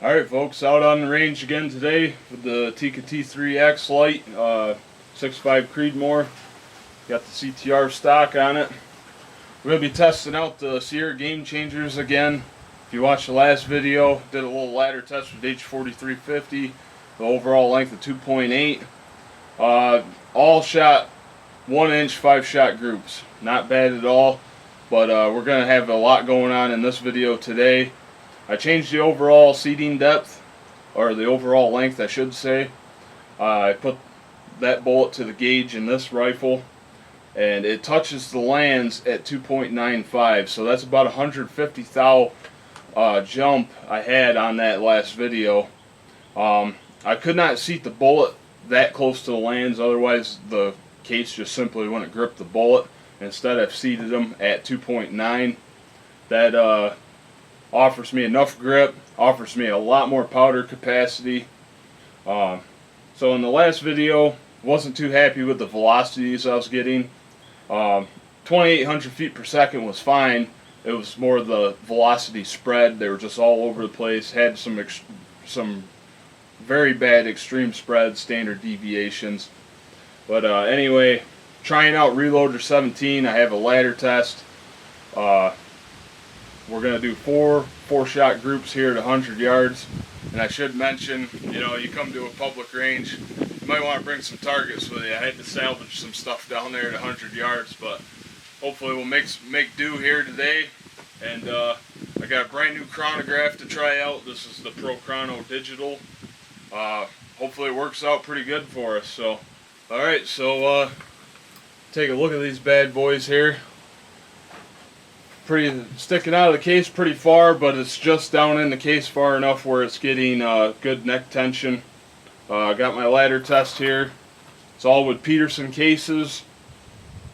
Alright folks, out on the range again today with the Tika T3X light, 6.5 Creedmoor. Got the CTR stock on it. We're going to be testing out the Sierra Game Changers again. If you watched the last video, did a little ladder test with H4350, the overall length of 2.8. All shot 1-inch 5-shot groups. Not bad at all, but we're going to have a lot going on in this video today. I changed the overall seating depth, or the overall length I should say. I put that bullet to the gauge in this rifle, and it touches the lands at 2.95, so that's about 150 thou jump I had on that last video. I could not seat the bullet that close to the lands, otherwise the case just simply wouldn't grip the bullet. Instead I've seated them at 2.9. That offers me enough grip, offers me a lot more powder capacity. So in the last video, wasn't too happy with the velocities I was getting. 2,800 feet per second was fine. It was more the velocity spread. They were just all over the place. Had some very bad extreme spreads, standard deviations. But anyway, trying out Reloader 17. I have a ladder test. We're going to do four shot groups here at 100 yards. And I should mention, you know, you come to a public range, you might want to bring some targets with you. I had to salvage some stuff down there at 100 yards, but hopefully we'll make do here today. And I got a brand new chronograph to try out. This is the Pro Chrono Digital. Hopefully it works out pretty good for us. So, alright, so take a look at these bad boys here. Pretty sticking out of the case pretty far, but it's just down in the case far enough where it's getting good neck tension. I got my ladder test here. It's all with Peterson cases,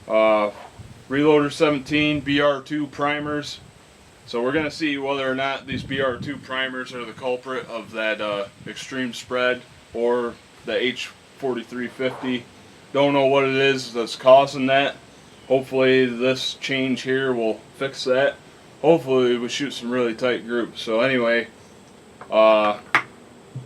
Reloader 17 BR2 primers. So we're going to see whether or not these BR2 primers are the culprit of that extreme spread or the H4350. Don't know what it is that's causing that. Hopefully this change here will fix that. Hopefully we shoot some really tight groups. So anyway,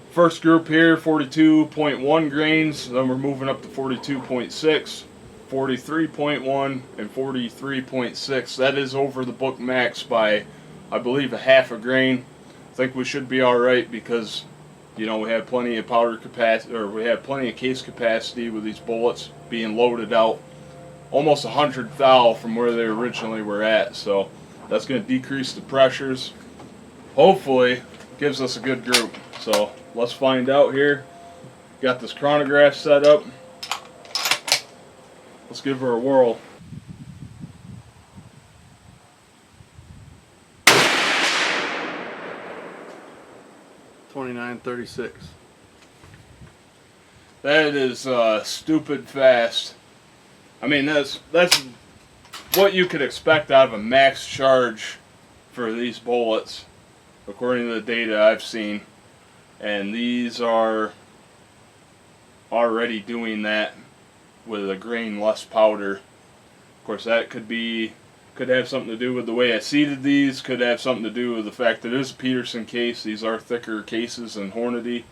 first group here, 42.1 grains. Then we're moving up to 42.6, 43.1, and 43.6. That is over the book max by, I believe, a half a grain. I think we should be all right because, you know, we have plenty of powder capacity, or we have plenty of case capacity with these bullets being loaded out. Almost 100 thou from where they originally were at, so that's going to decrease the pressures. Hopefully gives us a good group. So let's find out here. Got this chronograph set up. Let's give her a whirl. .2936. That is stupid fast. I mean, that's what you could expect out of a max charge for these bullets, according to the data I've seen. And these are already doing that with a grain less powder. Of course, that could have something to do with the way I seated these. Could have something to do with the fact that it is a Peterson case. These are thicker cases than Hornady.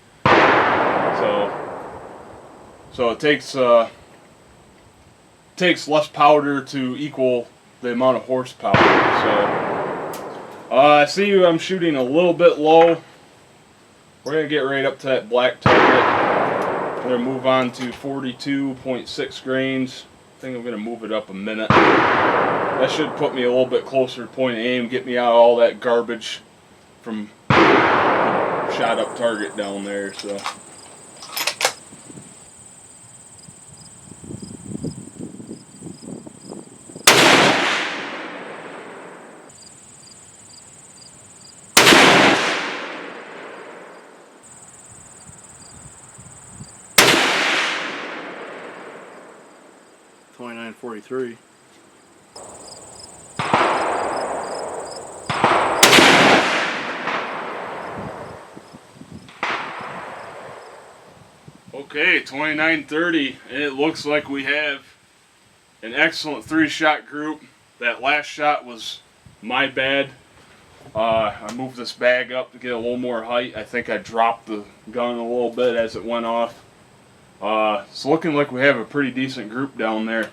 So it takes less powder to equal the amount of horsepower. So I see I'm shooting a little bit low. We're going to get right up to that black target. We're going to move on to 42.6 grains. I think I'm going to move it up a minute. That should put me a little bit closer to point of aim, get me out of all that garbage from the shot up target down there. So. .2943. Okay, 2930, and it looks like we have an excellent 3-shot group. That last shot was my bad. I moved this bag up to get a little more height. I think I dropped the gun a little bit as it went off. It's looking like we have a pretty decent group down there.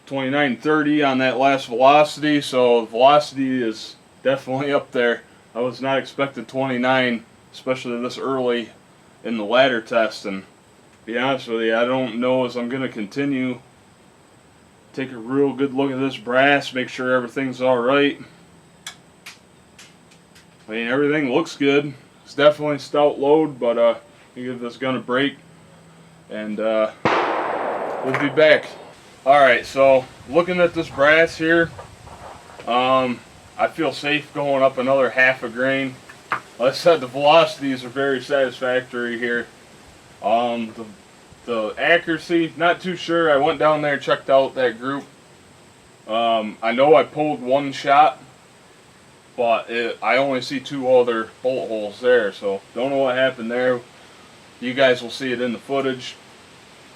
2930 on that last velocity, so velocity is definitely up there. I was not expecting 29, especially this early in the ladder test, and to be honest with you, I don't know as I'm going to continue. Take a real good look at this brass, make sure everything's alright. I mean, everything looks good. It's definitely stout load, but I give this gun a break, and we'll be back. Alright, so looking at this brass here, I feel safe going up another half a grain. Like I said, the velocities are very satisfactory here. The accuracy, not too sure. I went down there and checked out that group. I know I pulled one shot, but I only see 2 other bullet holes there, so don't know what happened there. You guys will see it in the footage.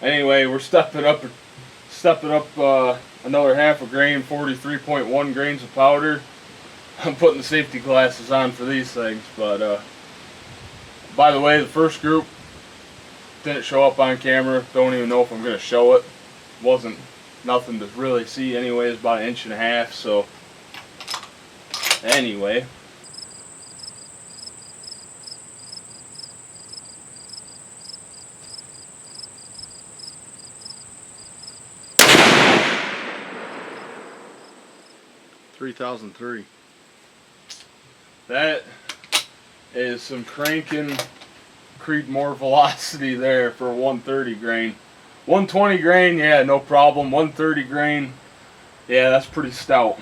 Anyway, we're stepping up another half a grain, 43.1 grains of powder. I'm putting the safety glasses on for these things, but by the way, the first group didn't show up on camera. Don't even know if I'm going to show it. Wasn't nothing to really see anyways, about 1.5 inches, so anyway. .3003. That is some cranking Creedmoor velocity there for a 130 grain. 120 grain, yeah, no problem. 130 grain, yeah, that's pretty stout.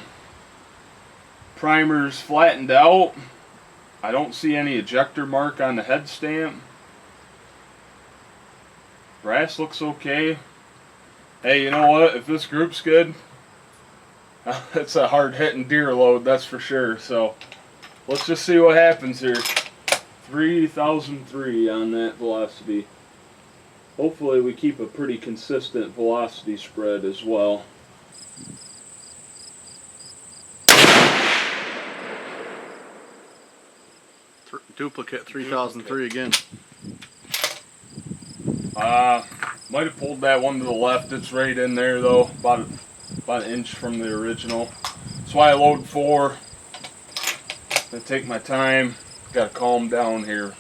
Primer's flattened out. I don't see any ejector mark on the head stamp. Brass looks okay. Hey, you know what? If this group's good, it's a hard hitting deer load, that's for sure. So let's just see what happens here. 3003 on that velocity. Hopefully we keep a pretty consistent velocity spread as well. Duplicate 3003 again. Might have pulled that one to the left. It's right in there though, about 1 inch from the original. That's why I load 4. Gonna take my time. Gotta calm down here.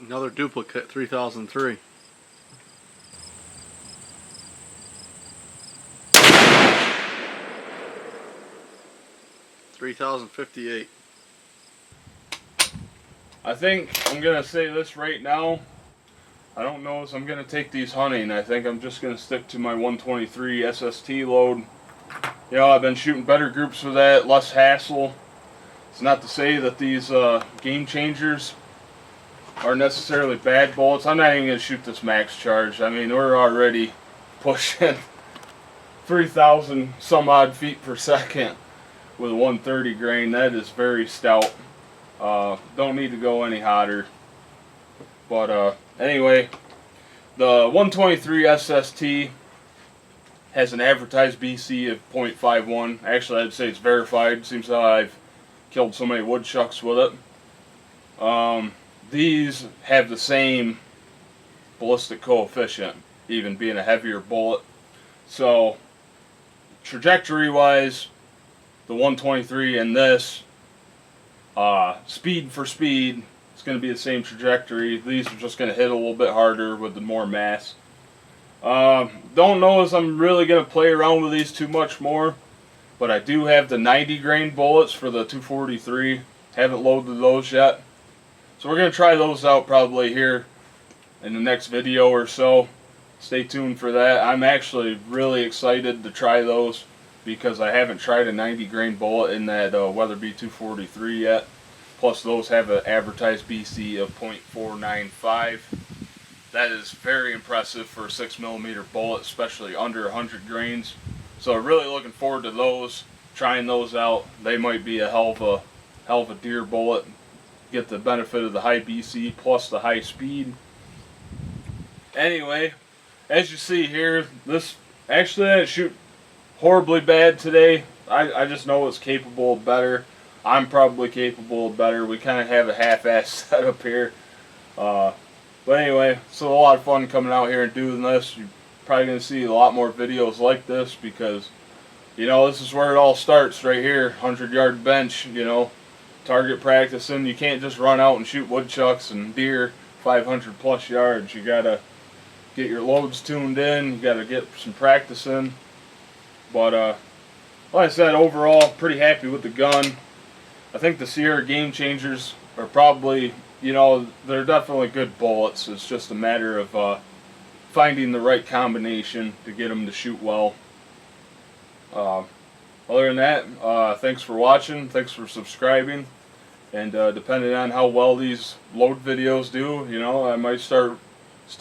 Another duplicate 3003. $3,058. I think I'm gonna say this right now. I don't know if I'm gonna take these hunting. I think I'm just gonna stick to my 123 SST load. You know, I've been shooting better groups with that, less hassle. It's not to say that these game changers are necessarily bad bullets. I'm not even gonna shoot this max charge. I mean, we're already pushing 3,000 some odd feet per second with a 130 grain. That is very stout. Don't need to go any hotter. But anyway, the 123 SST has an advertised BC of 0.51. Actually, I'd say it's verified. Seems how I've killed so many woodchucks with it. These have the same ballistic coefficient, even being a heavier bullet. So, trajectory-wise, the 123 and this, speed for speed, it's going to be the same trajectory. These are just going to hit a little bit harder with the more mass. Don't know if I'm really going to play around with these too much more, but I do have the 90 grain bullets for the 243. Haven't loaded those yet. So we're going to try those out probably here in the next video or so. Stay tuned for that. I'm actually really excited to try those because I haven't tried a 90 grain bullet in that Weatherby 243 yet. Plus those have an advertised BC of .495. That is very impressive for a 6mm bullet, especially under 100 grains. So really looking forward to those, trying those out. They might be a hell of a deer bullet. Get the benefit of the high BC plus the high speed. Anyway, as you see here, this actually didn't shoot horribly bad today. I just know it's capable of better. I'm probably capable of better. We kind of have a half-assed setup here. But anyway, it's a lot of fun coming out here and doing this. You're probably going to see a lot more videos like this because, you know, this is where it all starts right here. 100-yard bench, you know, target practicing. You can't just run out and shoot woodchucks and deer 500+ yards. You got to get your loads tuned in. You got to get some practice in. But like I said, overall, pretty happy with the gun. I think the Sierra Game Changers are probably, you know, they're definitely good bullets. It's just a matter of finding the right combination to get them to shoot well. Other than that, thanks for watching, thanks for subscribing, and depending on how well these load videos do, you know, I might start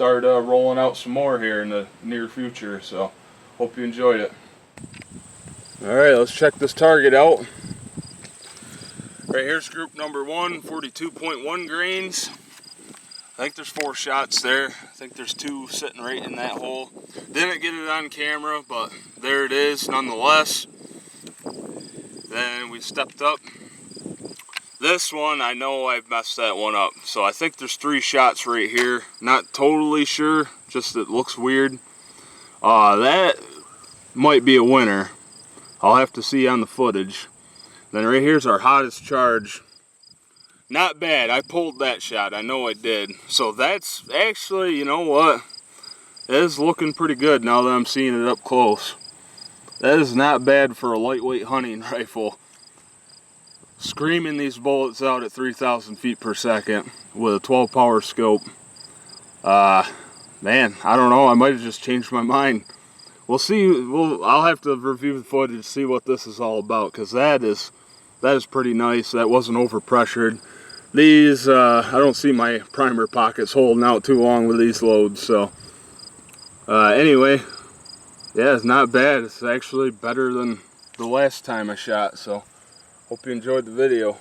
rolling out some more here in the near future. So hope you enjoyed it. Alright, let's check this target out. Right here's group number 1, 42.1 grains. I think there's 4 shots there. I think there's 2 sitting right in that hole. Didn't get it on camera, but there it is nonetheless. Then we stepped up. This one, I know I messed that one up. So I think there's 3 shots right here. Not totally sure, just it looks weird. That might be a winner. I'll have to see on the footage. Then right here's our hottest charge. Not bad. I pulled that shot. I know I did. So that's actually, you know what? It is looking pretty good now that I'm seeing it up close. That is not bad for a lightweight hunting rifle. Screaming these bullets out at 3,000 feet per second with a 12 power scope. Man, I don't know. I might have just changed my mind. We'll see. I'll have to review the footage to see what this is all about, because that is pretty nice. That wasn't over pressured. These I don't see my primer pockets holding out too long with these loads. So anyway, yeah, it's not bad. It's actually better than the last time I shot. So hope you enjoyed the video.